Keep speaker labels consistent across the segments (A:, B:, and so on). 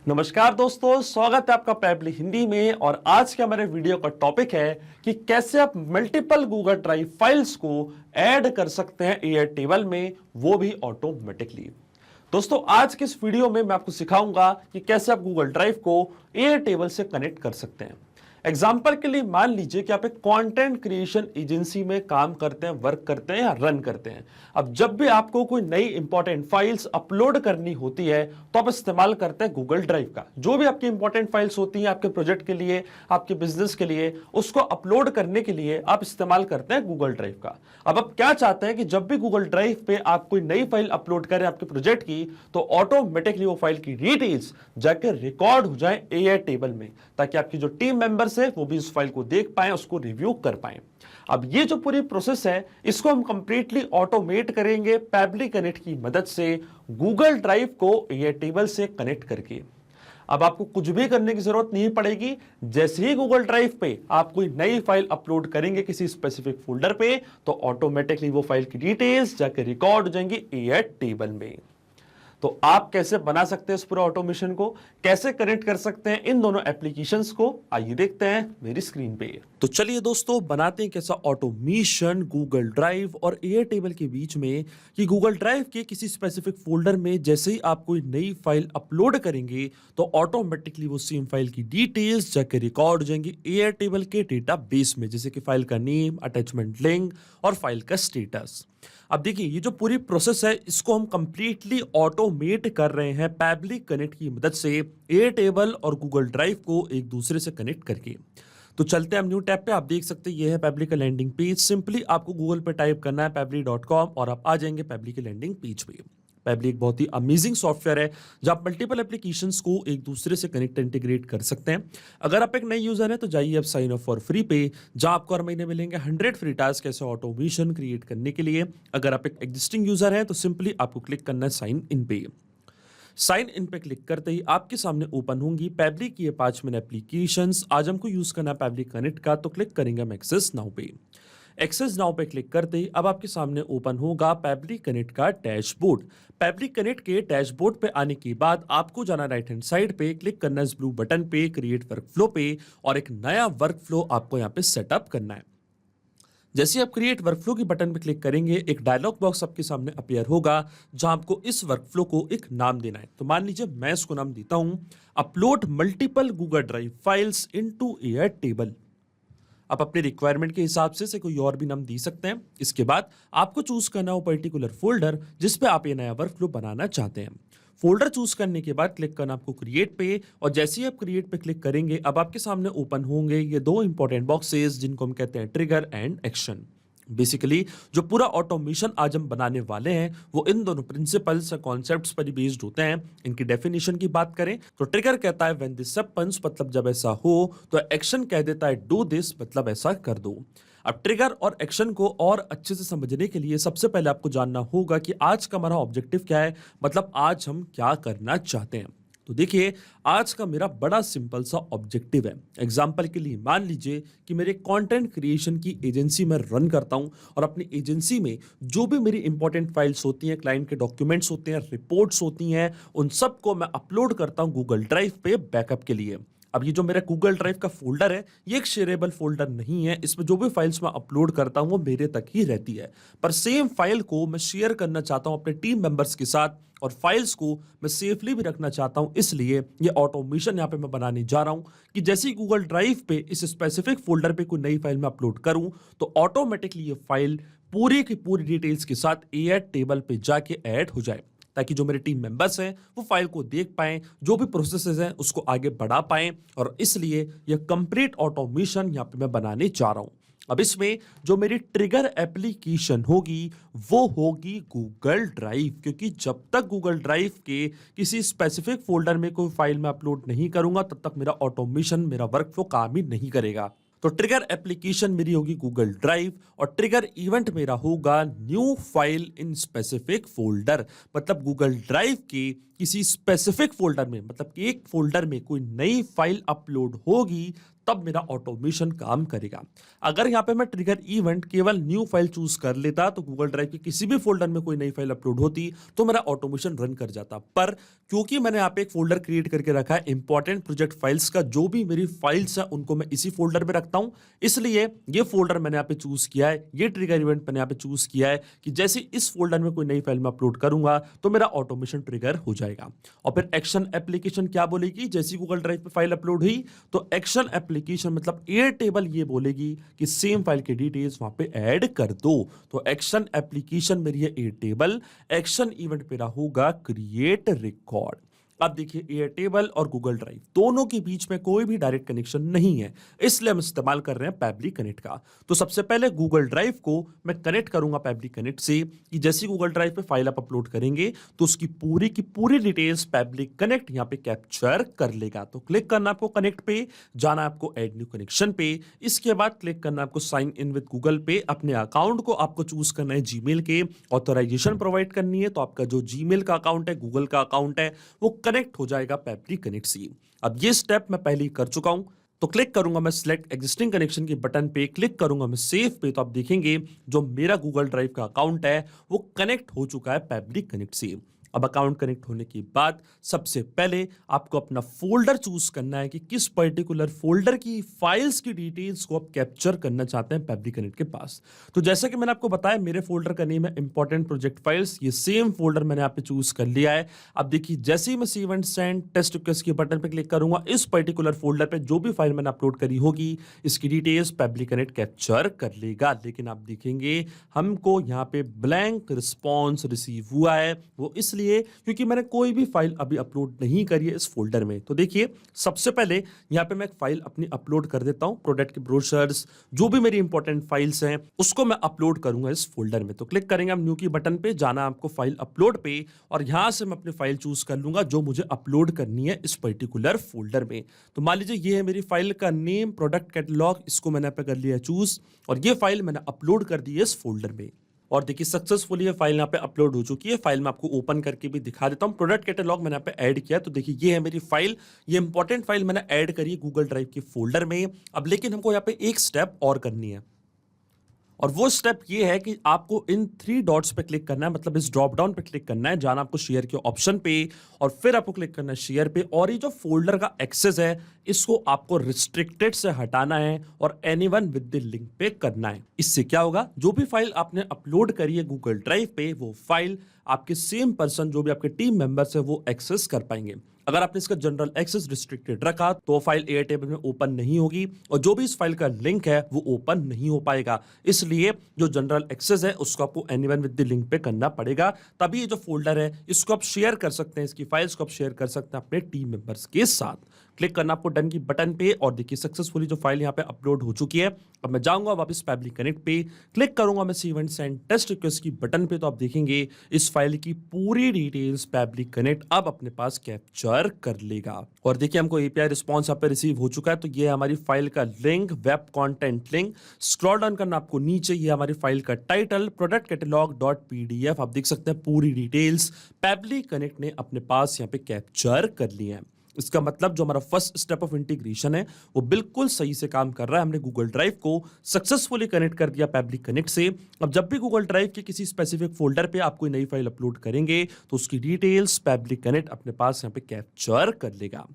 A: नमस्कार दोस्तों, स्वागत है आपका पैबली हिंदी में। और आज के हमारे वीडियो का टॉपिक है कि कैसे आप मल्टीपल गूगल ड्राइव फाइल्स को ऐड कर सकते हैं एयर टेबल में, वो भी ऑटोमेटिकली। दोस्तों, आज के इस वीडियो में मैं आपको सिखाऊंगा कि कैसे आप गूगल ड्राइव को एयर टेबल से कनेक्ट कर सकते हैं। एग्जाम्पल के लिए मान लीजिए कि आप एक कंटेंट क्रिएशन एजेंसी में काम करते हैं, वर्क करते हैं या रन करते हैं। अब जब भी आपको कोई नई इंपॉर्टेंट फाइल्स अपलोड करनी होती है तो आप इस्तेमाल करते हैं गूगल ड्राइव का। जो भी आपकी इंपॉर्टेंट फाइल्स होती हैं आपके प्रोजेक्ट के लिए, आपके बिजनेस के लिए, उसको अपलोड करने के लिए आप इस्तेमाल करते हैं गूगल ड्राइव का। अब आप क्या चाहते हैं कि जब भी गूगल ड्राइव पे आप कोई नई फाइल अपलोड करें आपके प्रोजेक्ट की, तो ऑटोमेटिकली वो फाइल की डिटेल्स जाकर रिकॉर्ड हो जाए एयर टेबल में, ताकि आपकी जो टीम मेंबर्स है वो भी इस फाइल को देख पाए, उसको रिव्यू कर पाए। अब ये जो पूरी प्रोसेस है इसको हम कंप्लीटली ऑटोमेट करेंगे पैबली कनेक्ट की मदद से, गूगल ड्राइव को एयर टेबल से कनेक्ट करके। अब आपको कुछ भी करने की जरूरत नहीं पड़ेगी। जैसे ही गूगल ड्राइव पे आप कोई नई फाइल अपलोड करेंगे किसी स्पेसिफिक फोल्डर पे, तो ऑटोमेटिकली वो फाइल की डिटेल्स जाकर रिकॉर्ड हो जाएंगी एयर टेबल में। तो आप कैसे बना सकते हैं इस पूरे ऑटोमेशन को, कैसे कनेक्ट कर सकते हैं इन दोनों एप्लीकेशंस को, आइए देखते हैं मेरी स्क्रीन पे। तो चलिए दोस्तों, बनाते हैं कैसा ऑटोमेशन गूगल ड्राइव और एयर टेबल के बीच में, कि गूगल ड्राइव के किसी स्पेसिफिक फोल्डर में जैसे ही आप कोई नई फाइल अपलोड करेंगे तो ऑटोमेटिकली वो सेम फाइल की डिटेल्स जाके रिकॉर्ड हो जाएंगी एयर टेबल के डेटाबेस में, जैसे कि फाइल का नेम, अटैचमेंट लिंक और फाइल का स्टेटस। अब देखिए, ये जो पूरी प्रोसेस है इसको हम कंप्लीटली ऑटोमेट कर रहे हैं पैबली कनेक्ट की मदद से, एयर टेबल और गूगल ड्राइव को एक दूसरे से कनेक्ट करके। तो चलते हैं हम न्यू टैब पे। आप देख सकते हैं ये है पैबली का लैंडिंग पेज। सिंपली आपको गूगल पे टाइप करना है pebble.com और आप आ जाएंगे पैबली के लैंडिंग पेज पे। पैबली एक बहुत ही अमेजिंग सॉफ्टवेयर है जहां आप मल्टीपल एप्लीकेशंस को एक दूसरे से कनेक्ट इंटीग्रेट कर सकते हैं। अगर आप एक नए यूजर हैं तो जाइए आप साइन अप फॉर फ्री पे, जहां आपको हर महीने मिलेंगे 100 फ्री टास्क ऐसे ऑटोमेशन क्रिएट करने के लिए। अगर आप एक एग्जिस्टिंग यूजर हैं तो सिंपली आपको क्लिक करना है साइन इन पे। साइन इन पे क्लिक करते ही आपके सामने ओपन होंगी पैबली की ये 5 मिनट एप्लीकेशंस। आज हमको यूज करना है पैबली कनेक्ट का, तो क्लिक करेंगे हम एक्सेस नाउ पे। एक्सेस नाउ पे क्लिक करते ही अब आपके सामने ओपन होगा पैबली कनेक्ट का डैशबोर्ड। पैबली कनेक्ट के डैशबोर्ड पे आने के बाद आपको जाना राइट हैंड साइड पे, क्लिक करना इस ब्लू बटन पे क्रिएट वर्कफ्लो पे, और एक नया वर्कफ्लो आपको यहाँ पे सेटअप करना है। जैसे आप क्रिएट वर्कफ्लो की बटन पे क्लिक करेंगे एक डायलॉग बॉक्स आपके सामने अपीयर होगा, जहां आपको इस वर्कफ्लो को एक नाम देना है। तो मान लीजिए मैं इसको नाम देता हूं upload multiple Google drive files into air table. आप अपने रिक्वायरमेंट के हिसाब से कोई और भी नाम दे सकते हैं। इसके बाद आपको चूज करना हो पर्टिकुलर फोल्डर जिस पे आप ये नया वर्कफ्लो बनाना चाहते हैं। फोल्डर चूज करने के बाद क्लिक करना आपको क्रिएट पे, और जैसे ही आप क्रिएट पे क्लिक करेंगे अब आपके सामने ओपन होंगे ये दो इंपॉर्टेंट बॉक्सेस, जिनको हम कहते हैं ट्रिगर एंड एक्शन। बेसिकली जो पूरा ऑटोमेशन आज हम बनाने वाले हैं वो इन दोनों प्रिंसिपल्स या कॉन्सेप्ट्स पर ही बेस्ड होते हैं। इनकी डेफिनेशन की बात करें तो ट्रिगर कहता है व्हेन दिस हैपेंस, मतलब जब ऐसा हो, तो एक्शन कह देता है डू दिस, मतलब ऐसा कर दो। अब ट्रिगर और एक्शन को और अच्छे से समझने के लिए सबसे पहले आपको जानना होगा कि आज का हमारा ऑब्जेक्टिव क्या है, मतलब आज हम क्या करना चाहते हैं। तो देखिए, आज का मेरा बड़ा सिंपल सा ऑब्जेक्टिव है। एग्जाम्पल के लिए मान लीजिए कि मेरे कंटेंट क्रिएशन की एजेंसी में रन करता हूं, और अपनी एजेंसी में जो भी मेरी इंपॉर्टेंट फाइल्स होती हैं, क्लाइंट के डॉक्यूमेंट्स होते हैं, रिपोर्ट्स होती हैं, उन सबको मैं अपलोड करता हूं गूगल ड्राइव पे बैकअप के लिए। अब ये जो मेरा गूगल ड्राइव का फोल्डर है ये एक शेयरेबल फोल्डर नहीं है। इसमें जो भी फाइल्स मैं अपलोड करता हूं वो मेरे तक ही रहती है, पर सेम फाइल को मैं शेयर करना चाहता हूं अपने टीम मेंबर्स के साथ, और फाइल्स को मैं सेफली भी रखना चाहता हूं। इसलिए ये ऑटोमेशन यहां पे मैं बनाने जा रहा हूं कि जैसे ही गूगल ड्राइव पे इस स्पेसिफिक फोल्डर पे कोई नई फाइल में अपलोड करूं तो ऑटोमेटिकली ये फाइल पूरी की पूरी डिटेल्स के साथ एयर टेबल पे जाके ऐड हो जाए, ताकि जो मेरे टीम मेंबर्स हैं वो फाइल को देख पाएं, जो भी प्रोसेसेस हैं उसको आगे बढ़ा पाएं। और इसलिए यह कंप्लीट ऑटोमेशन यहां पे मैं बनाने जा रहा हूं। अब इसमें जो मेरी ट्रिगर एप्लीकेशन होगी वो होगी गूगल ड्राइव, क्योंकि जब तक गूगल ड्राइव के किसी स्पेसिफिक फोल्डर में कोई फाइल मैं अपलोड नहीं करूंगा तब तक मेरा ऑटोमेशन, मेरा वर्कफ्लो काम ही नहीं करेगा। तो ट्रिगर एप्लीकेशन मेरी होगी गूगल ड्राइव, और ट्रिगर इवेंट मेरा होगा new file in specific folder, मतलब गूगल ड्राइव की किसी स्पेसिफिक फोल्डर में, मतलब कि एक फोल्डर में कोई नई फाइल अपलोड होगी तब मेरा ऑटोमेशन काम करेगा। अगर यहाँ पे मैं ट्रिगर इवेंट केवल न्यू फाइल चूज कर लेता तो गूगल ड्राइव के किसी भी फोल्डर में कोई नई फाइल अपलोड होती तो मेरा ऑटोमेशन रन कर जाता। पर क्योंकि मैंने यहाँ पे एक फोल्डर क्रिएट करके रखा है इंपॉर्टेंट प्रोजेक्ट फाइल्स का, जो भी मेरी फाइल्स है उनको मैं इसी फोल्डर में रखता हूं, इसलिए ये फोल्डर मैंने यहाँ पे चूज किया है, ये ट्रिगर इवेंट मैंने यहाँ पे चूज किया है कि जैसे इस फोल्डर में कोई नई फाइल मैं अपलोड करूंगा तो मेरा ऑटोमेशन ट्रिगर हो जाएगा। और फिर एक्शन एप्लीकेशन क्या बोलेगी, जैसी गूगल ड्राइव पे फाइल अपलोड हुई तो एक्शन एप्लीकेशन मतलब एयरटेबल ये बोलेगी कि सेम फाइल के डिटेल्स वहां पे ऐड कर दो। तो एक्शन एप्लीकेशन मेरी है एयरटेबल, एक्शन इवेंट मेरा होगा क्रिएट रिकॉर्ड। अब देखिए एयरटेबल और गूगल ड्राइव दोनों के बीच में कोई भी डायरेक्ट कनेक्शन नहीं है, इसलिए हम इस्तेमाल कर रहे हैं पैबली कनेक्ट का। तो सबसे पहले गूगल ड्राइव को मैं कनेक्ट करूंगा पैबली कनेक्ट से कि जैसे गूगल ड्राइव पे फाइल आप अपलोड करेंगे तो उसकी पूरी की पूरी डिटेल्स पैबली कनेक्ट यहां पे कैप्चर कर लेगा। तो क्लिक करना आपको कनेक्ट पे, जाना आपको ऐड न्यू कनेक्शन पे, इसके बाद क्लिक करना आपको साइन इन विद गूगल पे। अपने अकाउंट को आपको चूज करना है जीमेल के, ऑथराइजेशन प्रोवाइड करनी है, तो आपका जो जीमेल का अकाउंट है, गूगल का अकाउंट है, वो कनेक्ट हो जाएगा पैबली कनेक्ट से। अब ये स्टेप मैं पहले ही कर चुका हूं, तो क्लिक करूंगा मैं सिलेक्ट एग्जिस्टिंग कनेक्शन के बटन पे, क्लिक करूंगा मैं सेव पे, तो आप देखेंगे जो मेरा गूगल ड्राइव का अकाउंट है वो कनेक्ट हो चुका है पैबली कनेक्ट से। अब अकाउंट कनेक्ट होने के बाद सबसे पहले आपको अपना फोल्डर चूज करना है कि किस पर्टिकुलर फोल्डर की फाइल्स की डिटेल्स को आप कैप्चर करना चाहते हैं पैबली कनेक्ट के पास। तो जैसा कि मैंने आपको बताया मेरे फोल्डर का नेम है इंपॉर्टेंट प्रोजेक्ट फाइल्स, ये सेम फोल्डर मैंने यहाँ पे चूज कर लिया है। अब देखिए जैसे ही मैं save and send test request के बटन पे क्लिक करूंगा, इस पर्टिकुलर फोल्डर पे जो भी फाइल मैंने अपलोड करी होगी इसकी डिटेल्स पैबली कनेक्ट कैप्चर कर लेगा। लेकिन आप देखेंगे हमको यहाँ पे ब्लैंक रिस्पॉन्स रिसीव हुआ है, वो इसलिए क्योंकि मैंने कोई भी फाइल अभी अपलोड नहीं करी है इस फोल्डर में। तो देखिए सबसे पहले यहां पे मैं एक फाइल अपनी अपलोड कर देता हूं, प्रोडक्ट के ब्रोशर्स, जो भी मेरी इंपॉर्टेंट फाइल्स हैं उसको मैं अपलोड करूंगा इस फोल्डर में। तो क्लिक करेंगे हम न्यू की बटन पे, जाना आपको फाइल अपलोड पे, और यहां से मैं अपनी फाइल चूज कर लूंगा जो मुझे अपलोड करनी है इस पर्टिकुलर फोल्डर में। तो मान लीजिए ये है मेरी फाइल का नेम प्रोडक्ट कैटलॉग, इसको मैंने पे कर लिया चूज, और ये फाइल मैंने अपलोड कर दी है इस फोल्डर में। और देखिए सक्सेसफुली ये फाइल यहाँ पे अपलोड हो चुकी है। फाइल मैं आपको ओपन करके भी दिखा देता हूँ। प्रोडक्ट कैटलॉग मैंने यहाँ पे ऐड किया, तो देखिए ये है मेरी फाइल, ये इंपॉर्टेंट फाइल मैंने ऐड करी है गूगल ड्राइव के फोल्डर में। अब लेकिन हमको यहाँ पे एक स्टेप और करनी है, और वो स्टेप ये है कि आपको इन 3 डॉट्स पे क्लिक करना है, मतलब इस ड्रॉप डाउन पे क्लिक करना है, जाना आपको शेयर के ऑप्शन पे, और फिर आपको क्लिक करना है शेयर पे, और ये जो फोल्डर का एक्सेस है इसको आपको रिस्ट्रिक्टेड से हटाना है और एनीवन विद द लिंक पे करना है। इससे क्या होगा, जो भी फाइल आपने अपलोड करी है गूगल ड्राइव पे वो फाइल आपके सेम पर्सन जो भी आपके टीम मेंबर्स है वो एक्सेस कर पाएंगे। अगर आपने इसका जनरल एक्सेस रिस्ट्रिक्टेड रखा तो फाइल एयरटेबल में ओपन नहीं होगी, और जो भी इस फाइल का लिंक है वो ओपन नहीं हो पाएगा। इसलिए जो जनरल एक्सेस है उसको आपको एनीवन विद द लिंक पे करना पड़ेगा, तभी ये जो फोल्डर है इसको आप शेयर कर सकते हैं, इसकी फाइल्स को आप शेयर कर सकते हैं अपने टीम मेंबर्स के साथ। क्लिक करना आपको डन की बटन पे, और देखिए सक्सेसफुली जो फाइल यहाँ पे अपलोड हो चुकी है। अब मैं जाऊंगा वापस पैबली कनेक्ट पे, क्लिक करूंगा मैं save and send test request की बटन पे, तो आप देखेंगे इस फाइल की पूरी डिटेल्स पैबली कनेक्ट अब अपने पास कैप्चर कर लेगा। और देखिए हमको एपीआई रिस्पॉन्स यहाँ पे रिसीव हो चुका है। तो ये हमारी फाइल का link, web content link. Scroll down करना आपको नीचे, ये हमारी फाइल का title product catalogue dot PDF, आप देख सकते हैं पूरी डिटेल्स पैबली कनेक्ट ने अपने पास यहाँ पे कैप्चर कर ली है। इसका मतलब जो हमारा फर्स्ट स्टेप ऑफ इंटीग्रेशन है वो बिल्कुल सही से काम कर रहा है। हमने गूगल ड्राइव को सक्सेसफुली कनेक्ट कर दिया पैबली कनेक्ट से। अब जब भी गूगल ड्राइव के किसी स्पेसिफिक फोल्डर पे आप कोई नई फाइल अपलोड करेंगे तो उसकी डिटेल्स पैबली कनेक्ट अपने पास यहाँ पे कैप्चर कर लेगा।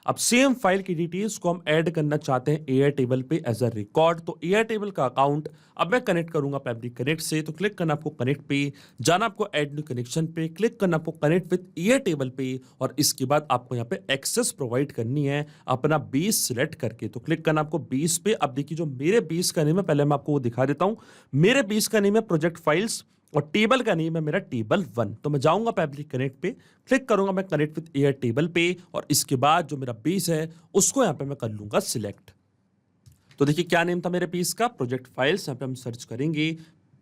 A: अब सेम फाइल की डिटेल्स को हम ऐड करना चाहते हैं एयरटेबल पे एज अ रिकॉर्ड। तो एयरटेबल का अकाउंट अब मैं कनेक्ट करूंगा पैबली कनेक्ट से, तो क्लिक करना आपको कनेक्ट पे, जाना आपको ऐड न्यू कनेक्शन पे, क्लिक करना आपको कनेक्ट विद एयरटेबल पे, और इसके बाद आपको यहाँ पे एक्सेस प्रोवाइड करनी है अपना बेस सिलेक्ट करके। तो क्लिक करना आपको बेस पे। अब देखिए जो मेरे बेस का नेम है, पहले मैं आपको वो दिखा देता हूँ। मेरे बेस का नेम है प्रोजेक्ट फाइल्स, और टेबल का नेम है मेरा टेबल 1। तो मैं जाऊंगा पैबली कनेक्ट पे, क्लिक करूंगा मैं कनेक्ट विद एयर टेबल पे, और इसके बाद जो मेरा बेस है उसको यहां पे मैं कर लूंगा सिलेक्ट। तो देखिए क्या नेम था मेरे बेस का, प्रोजेक्ट फाइल्स। यहां पे हम सर्च करेंगे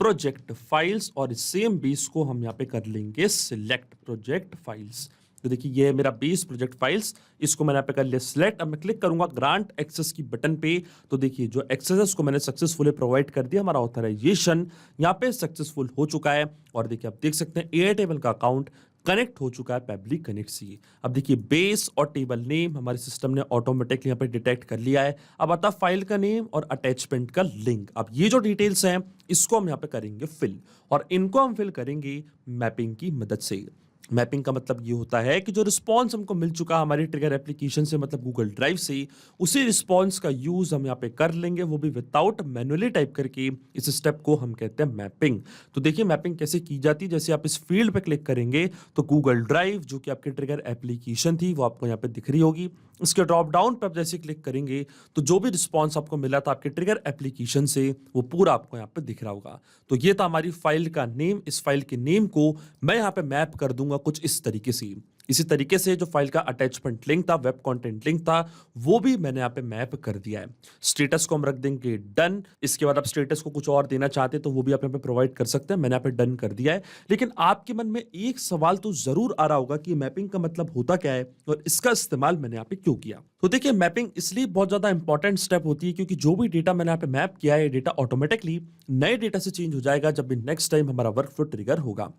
A: प्रोजेक्ट फाइल्स, और इस सेम बेस को हम यहां पे कर लेंगे सिलेक्ट प्रोजेक्ट फाइल्स। तो देखिए ये है मेरा बेस प्रोजेक्ट फाइल्स, इसको मैंने यहाँ पे कर लिया सिलेक्ट। अब मैं क्लिक करूंगा ग्रांट एक्सेस की बटन पे, तो देखिए जो एक्सेस है उसको मैंने सक्सेसफुली प्रोवाइड कर दिया। हमारा ऑथराइजेशन यहाँ पे सक्सेसफुल हो चुका है, और देखिए आप देख सकते हैं एयरटेबल का अकाउंट कनेक्ट हो चुका है पैबली कनेक्ट से। अब देखिए बेस और टेबल नेम हमारे सिस्टम ने ऑटोमेटिकली यहाँ पे डिटेक्ट कर लिया है। अब आता है फाइल का नेम और अटैचमेंट का लिंक। अब ये जो डिटेल्स हैं इसको हम यहाँ पे करेंगे फिल, और इनको हम फिल करेंगे मैपिंग की मदद से। मैपिंग का मतलब ये होता है कि जो रिस्पॉन्स हमको मिल चुका हमारी ट्रिगर एप्लीकेशन से, मतलब गूगल ड्राइव से, उसी रिस्पॉन्स का यूज हम यहाँ पे कर लेंगे, वो भी विदाउट मैनुअली टाइप करके। इस स्टेप को हम कहते हैं मैपिंग। तो देखिए मैपिंग कैसे की जाती है। जैसे आप इस फील्ड पे क्लिक करेंगे तो गूगल ड्राइव जो कि आपकी ट्रिगर एप्लीकेशन थी वो आपको यहाँ पे दिख रही होगी। इसके ड्रॉप डाउन पे आप जैसे क्लिक करेंगे तो जो भी रिस्पॉन्स आपको मिला था आपके ट्रिगर एप्लीकेशन से वो पूरा आपको यहाँ पे दिख रहा होगा। तो ये था हमारी फाइल का नेम। इस फाइल के नेम को मैं यहाँ पे मैप कर दूंगा कुछ इस तरीके से। इसी तरीके से जो फाइल का अटैचमेंट लिंक था, वेब कंटेंट लिंक था, वो भी मैंने यहाँ पे मैप कर दिया है। स्टेटस को हम रख देंगे डन। इसके बाद आप स्टेटस को कुछ और देना चाहते हैं तो वो भी आप यहाँ पे प्रोवाइड कर सकते हैं। मैंने यहाँ पे डन कर दिया है। लेकिन आपके मन में एक सवाल तो जरूर आ रहा होगा कि मैपिंग का मतलब होता क्या है और इसका इस्तेमाल मैंने यहाँ पे क्यों किया। तो देखिए मैपिंग इसलिए बहुत ज्यादा इंपॉर्टेंट स्टेप होती है क्योंकि जो भी डेटा मैंने यहाँ पे मैप किया है डेटा ऑटोमेटिकली नए डेटा से चेंज हो जाएगा जब भी नेक्स्ट टाइम हमारा वर्कफ्लो ट्रिगर होगा।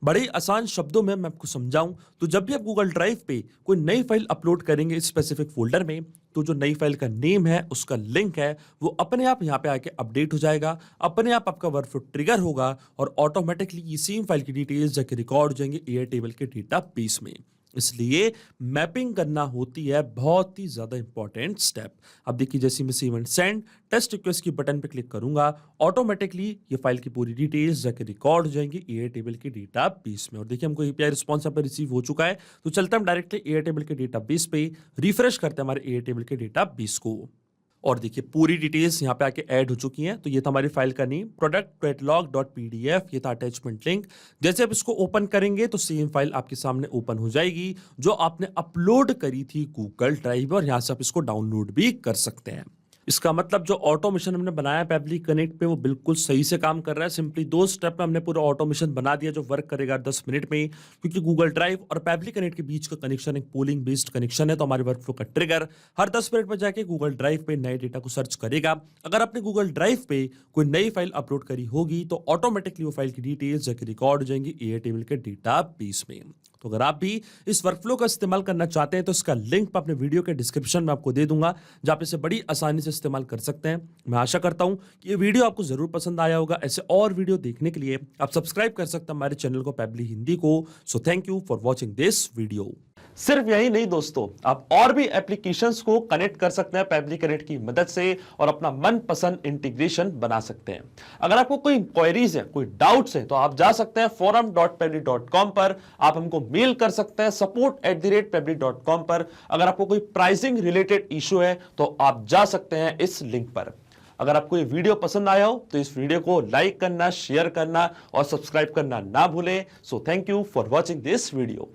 A: बड़े आसान शब्दों में मैं आपको समझाऊं तो जब भी आप गूगल ड्राइव पे कोई नई फाइल अपलोड करेंगे स्पेसिफिक फोल्डर में, तो जो नई फाइल का नेम है उसका लिंक है वो अपने आप यहाँ पे आके अपडेट हो जाएगा, अपने आप आपका वर्कफ्लो ट्रिगर होगा और ऑटोमेटिकली ये सेम फाइल की डिटेल्स जाके रिकॉर्ड हो जाएंगे एयरटेबल के डेटा बेस में। इसलिए मैपिंग करना होती है बहुत ही ज्यादा इंपॉर्टेंट स्टेप। अब देखिए जैसे मैं save and send test request की बटन पे क्लिक करूंगा ऑटोमेटिकली ये फाइल की पूरी डिटेल्स जाके रिकॉर्ड हो जाएंगी एयरटेबल के डेटा बेस में। और देखिए हमको एपीआई रिस्पॉन्स यहाँ पे रिसीव हो चुका है। तो चलते हम डायरेक्टली एयरटेबल के डेटा बेस पे रिफ्रेश करते हैं हमारे एयरटेबल के डेटा बेस को। और देखिए पूरी डिटेल्स यहाँ पे आके ऐड हो चुकी हैं। तो ये था हमारी फाइल का नेम product.catalog.pdf, ये था अटैचमेंट लिंक। जैसे आप इसको ओपन करेंगे तो सेम फाइल आपके सामने ओपन हो जाएगी जो आपने अपलोड करी थी गूगल ड्राइव, और यहाँ से आप इसको डाउनलोड भी कर सकते हैं। इसका मतलब जो ऑटोमेशन हमने बनाया पैबली कनेक्ट पे वो बिल्कुल सही से काम कर रहा है। सिंपली 2 स्टेप में हमने पूरा ऑटोमेशन बना दिया जो वर्क करेगा 10 मिनट में, क्योंकि गूगल ड्राइव और पैबली कनेक्ट के बीच का कनेक्शन एक पोलिंग बेस्ड कनेक्शन है। तो हमारे वर्कफ्लो का ट्रिगर हर 10 मिनट में जाके गूगल ड्राइव पे नए डेटा को सर्च करेगा। अगर आपने गूगल ड्राइव पे कोई नई फाइल अपलोड करी होगी तो ऑटोमेटिकली वो फाइल की डिटेल्स जाके रिकॉर्ड हो जाएंगी एयरटेबल के डेटा बेस में। तो अगर आप भी इस वर्कफ्लो का इस्तेमाल करना चाहते हैं तो इसका लिंक मैं अपने वीडियो के डिस्क्रिप्शन में आपको दे दूंगा जहां पे इसे बड़ी आसानी से इस्तेमाल कर सकते हैं। मैं आशा करता हूं कि ये वीडियो आपको जरूर पसंद आया होगा। ऐसे और वीडियो देखने के लिए आप सब्सक्राइब कर सकते हैं हमारे चैनल को पैबली हिंदी को। So thank you for watching this video. सिर्फ यही नहीं दोस्तों, आप और भी एप्लीकेशंस को कनेक्ट कर सकते हैं पैबली कनेक्ट की मदद से और अपना मनपसंद इंटीग्रेशन बना सकते हैं। अगर आपको कोई इंक्वायरीज है, कोई डाउट्स है तो आप जा सकते हैं forum.pebly.com पर। आप हमको मेल कर सकते हैं support@pebly.com पर। अगर आपको कोई प्राइसिंग रिलेटेड इशू है तो आप जा सकते हैं इस लिंक पर। अगर आपको ये वीडियो पसंद आया हो तो इस वीडियो को लाइक करना, शेयर करना और सब्सक्राइब करना ना भूलें। So thank you for watching this video.